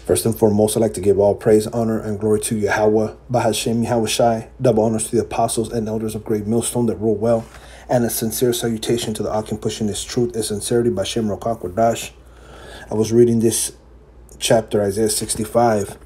First and foremost, I'd like to give all praise, honor, and glory to Yahweh, Bahashem, Yahweh Shai. Double honors to the apostles and elders of Great Millstone that rule well. And a sincere salutation to the Akim pushing this truth and sincerity by Shem Rokak Wadash. I was reading this chapter, Isaiah 65,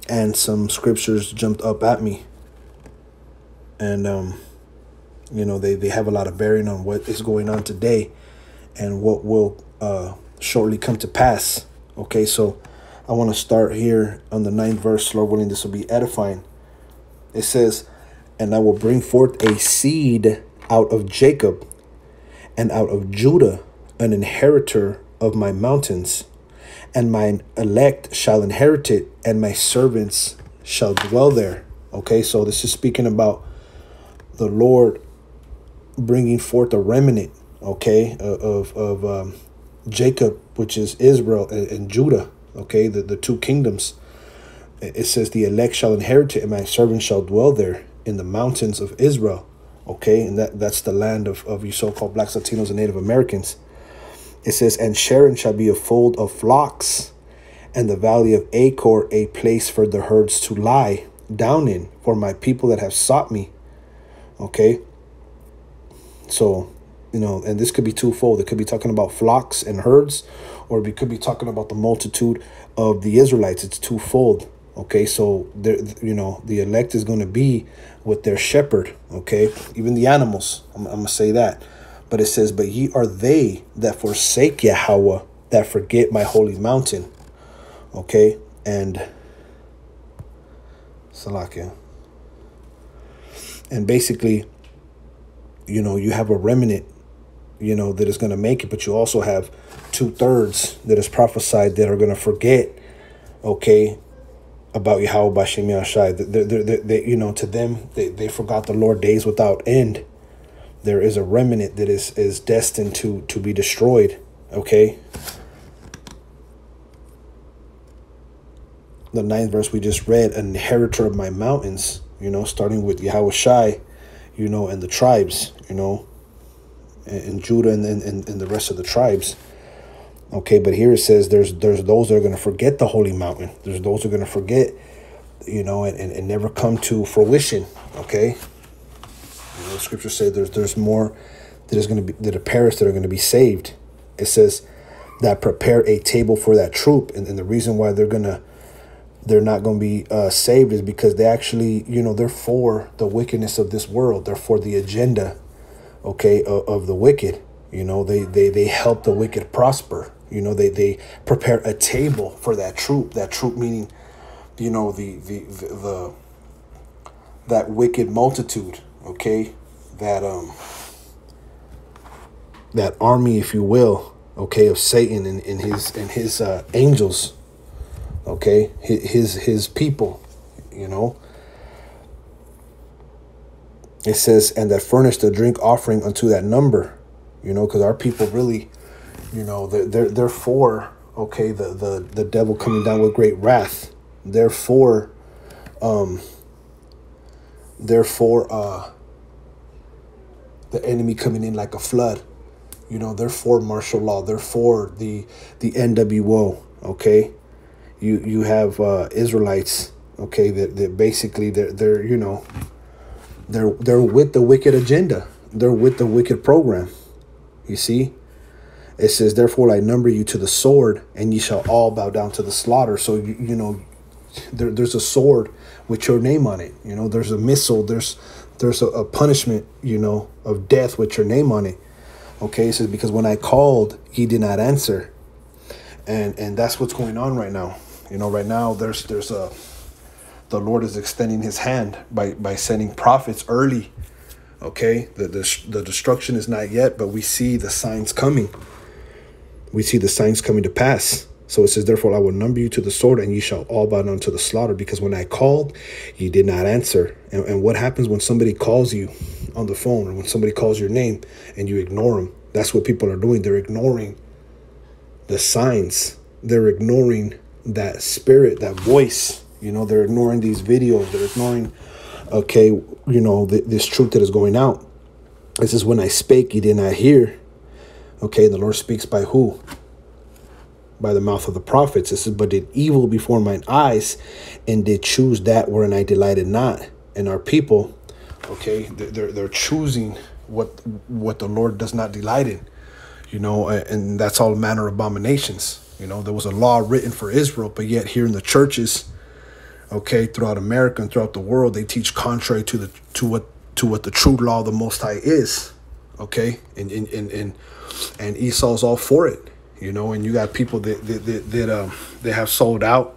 and some scriptures jumped up at me. And, they have a lot of bearing on what is going on today and what will shortly come to pass. Okay, so I want to start here on the 9th verse. Lord willing, this will be edifying. It says, "And I will bring forth a seed out of Jacob, and out of Judah an inheritor of my mountains, and mine elect shall inherit it, and my servants shall dwell there." Okay, so this is speaking about the Lord bringing forth a remnant, okay, of Jacob, which is Israel, and Judah, okay, the two kingdoms. It says the elect shall inherit it, and my servants shall dwell there in the mountains of Israel, okay, and that's the land of you so-called blacks, Latinos, and Native Americans. It says, "And Sharon shall be a fold of flocks, and the valley of Achor a place for the herds to lie down in, for my people that have sought me." Okay, so, and this could be twofold. It could be talking about flocks and herds, or we could be talking about the multitude of the Israelites. It's twofold. Okay, so the elect is going to be with their shepherd. Okay, even the animals. I'm gonna say that. But it says, "But ye are they that forsake Yahweh, that forget my holy mountain." Okay, and Salakia. And basically, you have a remnant, that is going to make it, but you also have 2/3 that is prophesied that are going to forget, okay, about Yahweh Bashem Yahshai. They to them, they forgot the Lord days without end. There is a remnant that is destined to be destroyed, okay? The 9th verse we just read, "An inheritor of my mountains," starting with Yahweh Shai, and the tribes, and Judah and the rest of the tribes. Okay, but here it says there's those that are going to forget the holy mountain. There's those who are going to forget, and never come to fruition. Okay, the scriptures say there's more that is going to be that are perished that are going to be saved. It says that prepare a table for that troop, and the reason why they're not going to be saved is because they actually, they're for the wickedness of this world. They're for the agenda, okay, of the wicked. They help the wicked prosper. They prepare a table for that troop. That troop meaning, that wicked multitude, okay, that army, if you will, okay, of Satan and his angels. Okay, his people, It says, "And that furnished a drink offering unto that number," because our people really, they're for, okay, the devil coming down with great wrath. Therefore, the enemy coming in like a flood. They're for martial law. They're for the NWO. Okay. You have Israelites, okay, that basically they're with the wicked agenda. They're with the wicked program. You see, it says, "Therefore I number you to the sword, and ye shall all bow down to the slaughter." So there's a sword with your name on it. There's a missile. There's a punishment, of death with your name on it. Okay, it says, "Because when I called, ye did not answer." And that's what's going on right now. Right now there's the Lord is extending his hand by sending prophets early. Okay, the destruction is not yet, but we see the signs coming. We see the signs coming to pass. So it says, "Therefore I will number you to the sword, and ye shall all bow down to the slaughter, because when I called, ye did not answer." And what happens when somebody calls you on the phone, or when somebody calls your name and you ignore them? That's what people are doing. They're ignoring the signs. They're ignoring that spirit, that voice. They're ignoring these videos. They're ignoring, okay, this truth that is going out. It says, "When I spake, ye did not hear." Okay, the Lord speaks by who? by the mouth of the prophets. It says, but did evil before mine eyes, and did choose that wherein I delighted not. And our people, okay, they're choosing what the Lord does not delight in, and that's all manner of abominations. There was a law written for Israel, but yet here in the churches, okay, throughout America and throughout the world, they teach contrary to what the true law of the Most High is, okay, and Esau's all for it, and you got people that have sold out.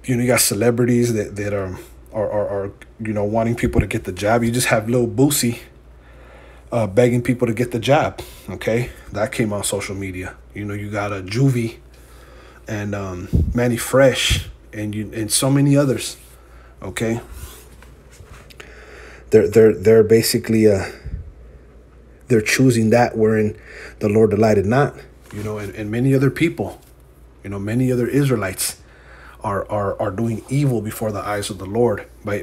You got celebrities that are wanting people to get the job. You just have Lil Boosie begging people to get the job. Okay, that came on social media. You got a Juvie and Manny Fresh and so many others. Okay, they're basically they're choosing that wherein the Lord delighted not. And many other people, many other Israelites are doing evil before the eyes of the Lord by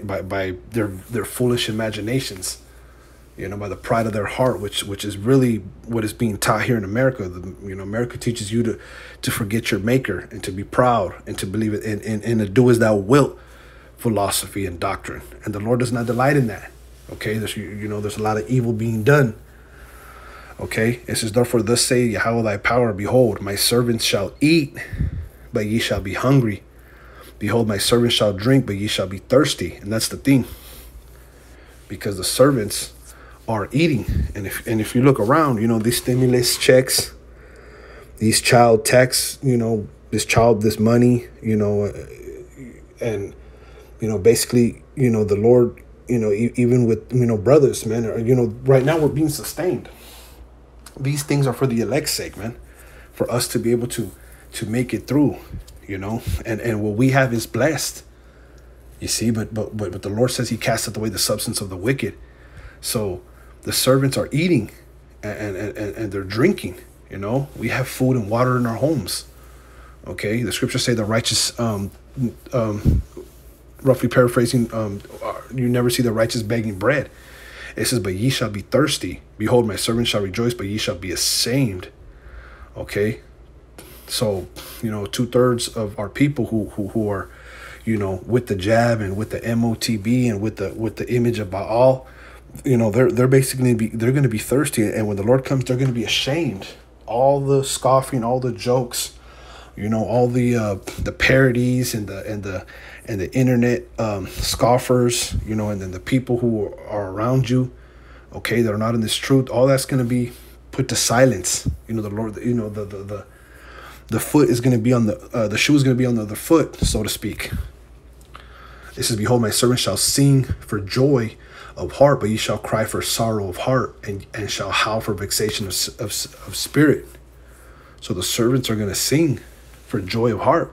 their foolish imaginations, by the pride of their heart, which is really what is being taught here in America. America teaches you to forget your maker and to be proud and to believe it in a do as thou wilt philosophy and doctrine. And the Lord does not delight in that. Okay, there's a lot of evil being done. Okay, it says, therefore thus say Yahweh thy power, behold, my servants shall eat, but ye shall be hungry. Behold, my servants shall drink, but ye shall be thirsty. And that's the thing, because the servants are eating. And if you look around, these stimulus checks, these child tax, this money, and basically, the Lord, even with brothers, man, right now we're being sustained. These things are for the elect's sake, man, for us to be able to make it through, and what we have is blessed, you see, but the Lord says he casteth away the substance of the wicked. So the servants are eating and they're drinking, we have food and water in our homes. Okay, the scriptures say the righteous, roughly paraphrasing, you never see the righteous begging bread. It says, but ye shall be thirsty. Behold, my servants shall rejoice, but ye shall be ashamed. Okay, so 2/3 of our people who are, with the jab and with the MOTB and with the image of Baal, they're basically they're going to be thirsty, and when the Lord comes, they're going to be ashamed. All the scoffing, all the jokes, all the parodies and the internet scoffers, and then the people who are around you, okay, that are not in this truth, all that's going to be put to silence. The Lord, the foot is going to be on the shoe is going to be on the other foot, so to speak. It says, behold, my servant shall sing for joy of heart, but ye shall cry for sorrow of heart, and shall howl for vexation of spirit. So the servants are going to sing for joy of heart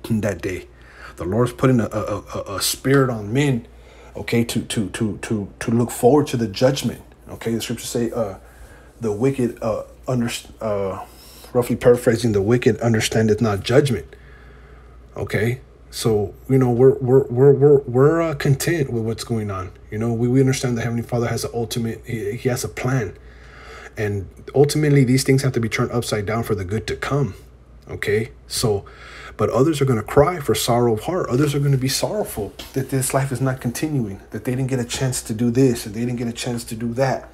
in that day. The Lord's putting a spirit on men, okay, to look forward to the judgment. Okay, the scriptures say the wicked roughly paraphrasing, the wicked understandeth not judgment. Okay, so we're content with what's going on. We understand the Heavenly Father has an ultimate. He has a plan, and ultimately these things have to be turned upside down for the good to come. Okay, so, but others are going to cry for sorrow of heart. Others are going to be sorrowful that this life is not continuing, that they didn't get a chance to do this, and they didn't get a chance to do that.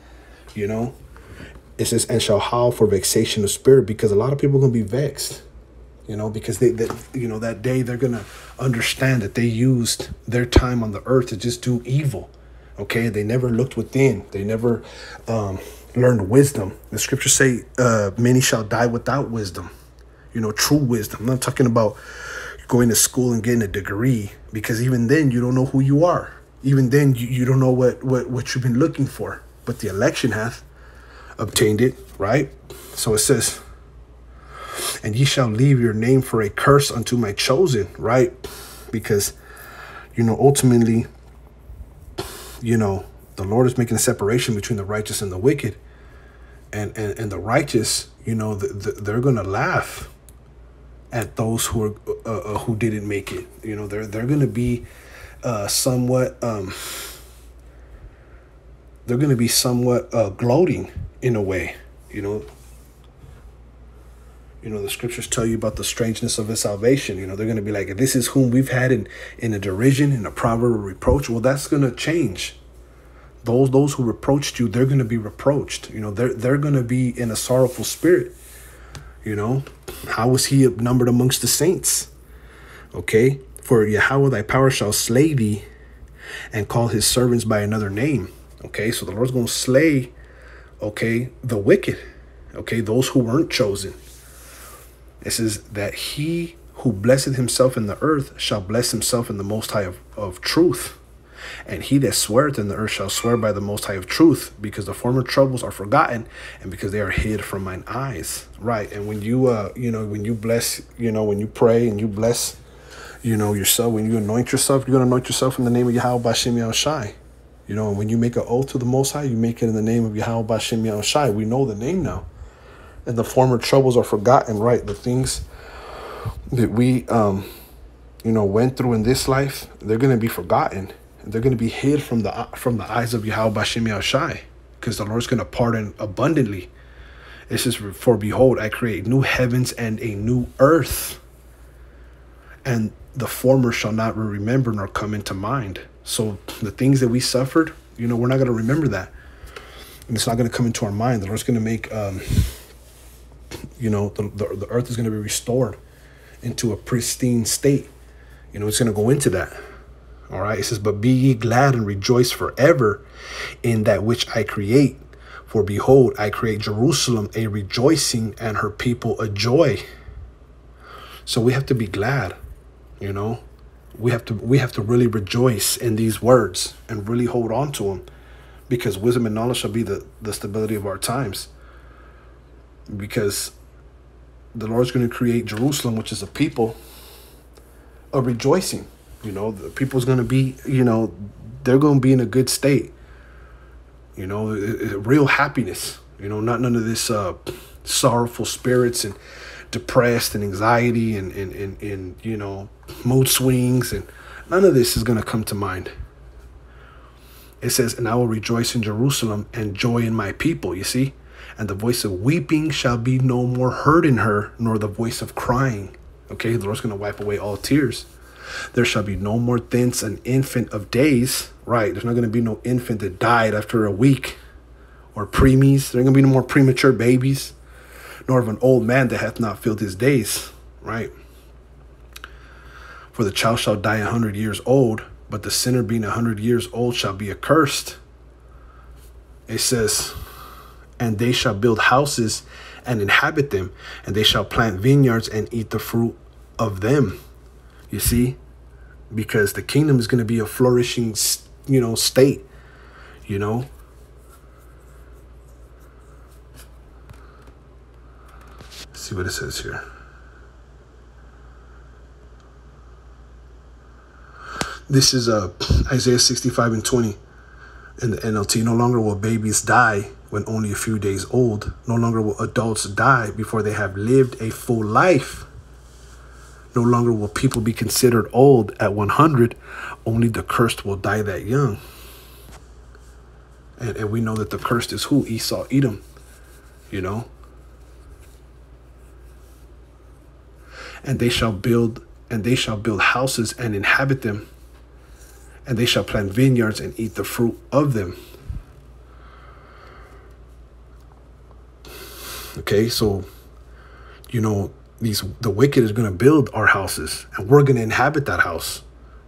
It says, and shall howl for vexation of spirit, because a lot of people are going to be vexed, because that day they're going to understand that they used their time on the earth to just do evil. Okay, they never looked within. They never learned wisdom. The scriptures say many shall die without wisdom. True wisdom. I'm not talking about going to school and getting a degree, because even then you don't know who you are. Even then you don't know what you've been looking for. But the election hath obtained it, right? So it says, and ye shall leave your name for a curse unto my chosen, right? Because, ultimately, the Lord is making a separation between the righteous and the wicked. And the righteous, they're going to laugh at those who didn't make it. They're going to be somewhat gloating in a way. You know, the scriptures tell you about the strangeness of his salvation. You know, they're going to be like, this is whom we've had in a derision, in a proverb of reproach. Well, that's going to change. Those who reproached you, they're going to be reproached. You know, they're going to be in a sorrowful spirit. You know, how was he numbered amongst the saints? Okay, for Yahweh thy power shall slay thee and call his servants by another name. Okay, so the Lord's going to slay, okay, the wicked. Okay, those who weren't chosen. It says that he who blesseth himself in the earth shall bless himself in the Most High of truth. And he that sweareth in the earth shall swear by the Most High of truth, because the former troubles are forgotten, and because they are hid from mine eyes. Right. And when you, when you bless, when you pray and you bless, yourself, when you anoint yourself, you're going to anoint yourself in the name of Yahweh Bashem Yahushai. You know, and when you make an oath to the Most High, you make it in the name of Yahweh Bashem Yahushai. We know the name now. And the former troubles are forgotten, right? The things that we, went through in this life, they're going to be forgotten. They're going to be hid from the eyes of Yahweh Bashem Yahushai, because the Lord's going to pardon abundantly. It says, for behold, I create new heavens and a new earth, and the former shall not be remembered nor come into mind. So the things that we suffered, we're not going to remember that. And it's not going to come into our mind. The Lord's going to make, the earth is going to be restored into a pristine state. It's going to go into that. All right. It says, but be ye glad and rejoice forever in that which I create. For behold, I create Jerusalem a rejoicing and her people a joy. So we have to be glad, we have to really rejoice in these words and really hold on to them, because wisdom and knowledge shall be the stability of our times. Because the Lord's going to create Jerusalem, which is a people, a rejoicing. The people's going to be, they're going to be in a good state. Real happiness. Not none of this sorrowful spirits and depressed and anxiety and mood swings, and none of this is going to come to mind. It says, and I will rejoice in Jerusalem and joy in my people. You see? And the voice of weeping shall be no more heard in her, nor the voice of crying. Okay, the Lord's going to wipe away all tears. There shall be no more thence an infant of days. Right, there's not going to be no infant that died after a week, or preemies. There ain't going to be no more premature babies, nor of an old man that hath not filled his days. Right. For the child shall die 100 years old, but the sinner being 100 years old shall be accursed. It says, and they shall build houses and inhabit them, and they shall plant vineyards and eat the fruit of them. You see, because the kingdom is going to be a flourishing, state, Let's see what it says here. This is Isaiah 65:20 in the NLT. No longer will babies die when only a few days old. No longer will adults die before they have lived a full life. No longer will people be considered old at 100. Only the cursed will die that young. And we know that the cursed is who? Esau, Edom, And they shall build houses and inhabit them. And they shall plant vineyards and eat the fruit of them. Okay, so, the wicked is going to build our houses, and we're going to inhabit that house,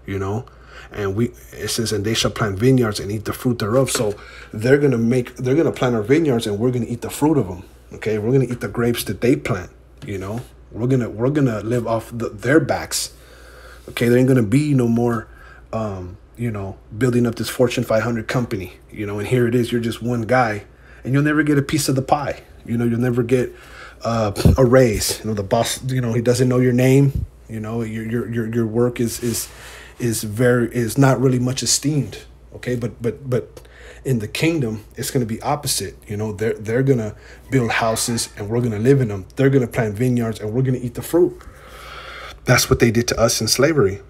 and it says, and they shall plant vineyards and eat the fruit thereof. So they're going to plant our vineyards, and we're going to eat the fruit of them. Okay. We're going to eat the grapes that they plant, we're going to live off their backs. Okay. There ain't going to be no more, building up this Fortune 500 company, and here it is. You're just one guy, and you'll never get a piece of the pie. You'll never get a raise. The boss, he doesn't know your name. Your work is not really much esteemed. Okay, but in the kingdom, it's going to be opposite. They're going to build houses and we're going to live in them. They're going to plant vineyards and we're going to eat the fruit. That's what they did to us in slavery.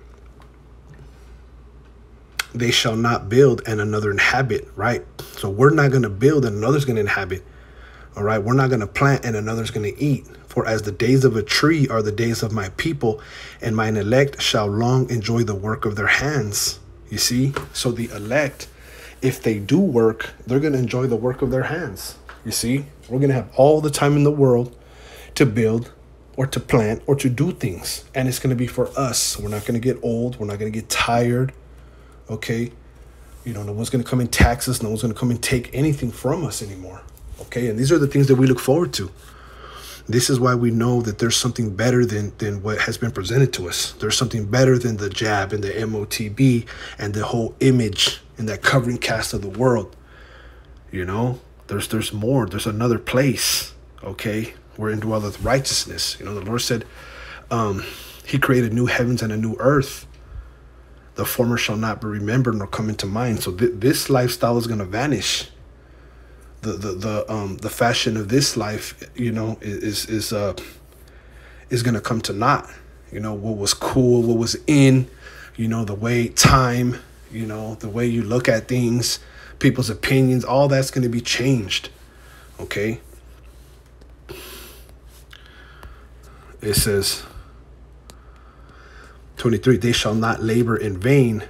They shall not build and another inhabit. Right. So we're not going to build and another's going to inhabit. All right. We're not going to plant and another's going to eat. For as the days of a tree are the days of my people, and mine elect shall long enjoy the work of their hands. You see? So the elect, if they do work, they're going to enjoy the work of their hands. You see? We're going to have all the time in the world to build or to plant or to do things. And it's going to be for us. We're not going to get old. We're not going to get tired. Okay? You know, no one's going to come and tax us. No one's going to come and take anything from us anymore. Okay? And these are the things that we look forward to. This is why we know that there's something better than what has been presented to us. There's something better than the jab and the MOTB and the whole image and that covering cast of the world. You know, there's more. There's another place, okay, wherein dwelleth righteousness. You know, the Lord said he created new heavens and a new earth. The former shall not be remembered nor come into mind. So this lifestyle is going to vanish. The fashion of this life, you know, is going to come to naught. You know, what was cool, what was in, you know, the way time, you know, the way you look at things, people's opinions, all that's going to be changed. Okay. It says 23, they shall not labor in vain.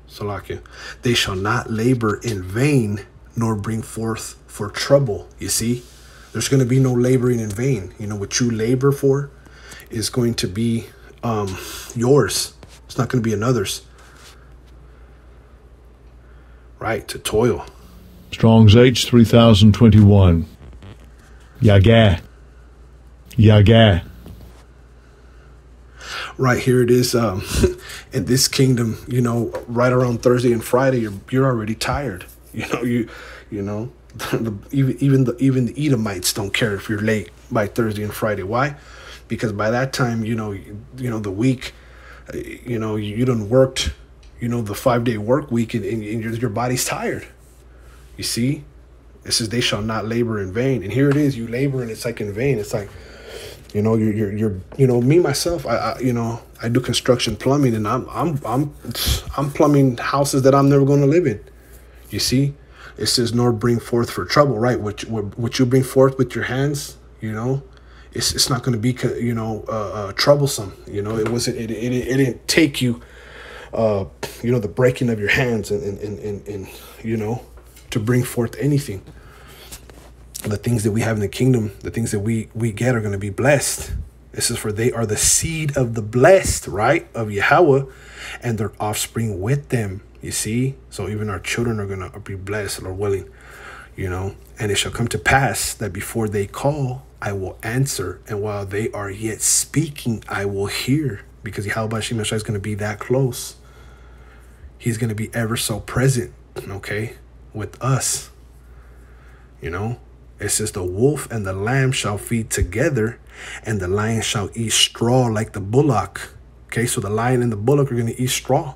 Salakia. They shall not labor in vain, nor bring forth for trouble. You see, there's going to be no laboring in vain. You know, what you labor for is going to be yours. It's not going to be another's. Right, to toil. Strong's H 3021. Yagah. Yagah. Right, here it is. In this kingdom, you know, right around Thursday and Friday, you're already tired. You know, even the Edomites don't care if you're late by Thursday and Friday. Why? Because by that time, you know the week, you know, you done worked, you know, the 5-day work week, and your body's tired. You see, it says they shall not labor in vain, and here it is, you labor and it's like in vain. It's like, you know, you're you know, me myself, I you know, I do construction plumbing, and I'm plumbing houses that I'm never going to live in. You see, it says nor bring forth for trouble, right? What you bring forth with your hands, you know, it's not going to be, you know, troublesome. You know, it didn't take you, you know, the breaking of your hands and you know, to bring forth anything. The things that we have in the kingdom, the things that we get are going to be blessed. This is for they are the seed of the blessed, right, of Yahweh, and their offspring with them. You see, so even our children are going to be blessed, Lord willing, you know. And it shall come to pass that before they call, I will answer, and while they are yet speaking, I will hear. Because Yahweh Hashem is going to be that close. He's going to be ever so present, okay, with us, you know. It says the wolf and the lamb shall feed together, and the lion shall eat straw like the bullock. Okay, so the lion and the bullock are going to eat straw.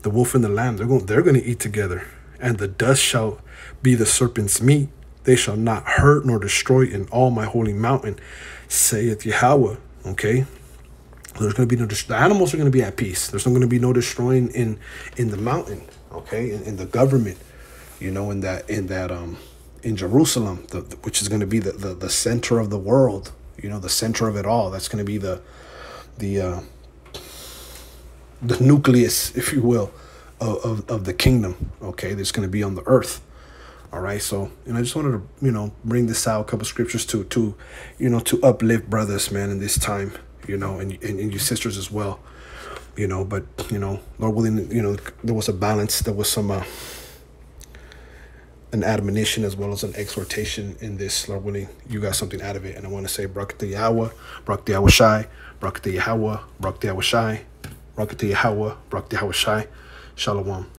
The wolf and the lamb, they're going to eat together. And the dust shall be the serpent's meat. They shall not hurt nor destroy in all my holy mountain, saith Yahweh. Okay, there's going to be the animals are going to be at peace. There's not going to be no destroying in the mountain. Okay, in the government, you know, in Jerusalem, which is going to be the center of the world, you know, the center of it all. That's going to be the nucleus, if you will, of the kingdom. Okay, that's going to be on the earth. All right, so, you know, I just wanted to, you know, bring this out, a couple scriptures to you know, to uplift brothers, man, in this time, you know, and you sisters as well, you know. But, you know, Lord willing, you know, there was a balance. There was some an admonition as well as an exhortation in this. Lord willing, you got something out of it. And I want to say, Barak to Yahweh, Barak to Yahweh Shai, Barak to Yahweh, Barak to Yahweh Shai, Barak to Yahweh, Barak to Yahweh Shai. Shalom.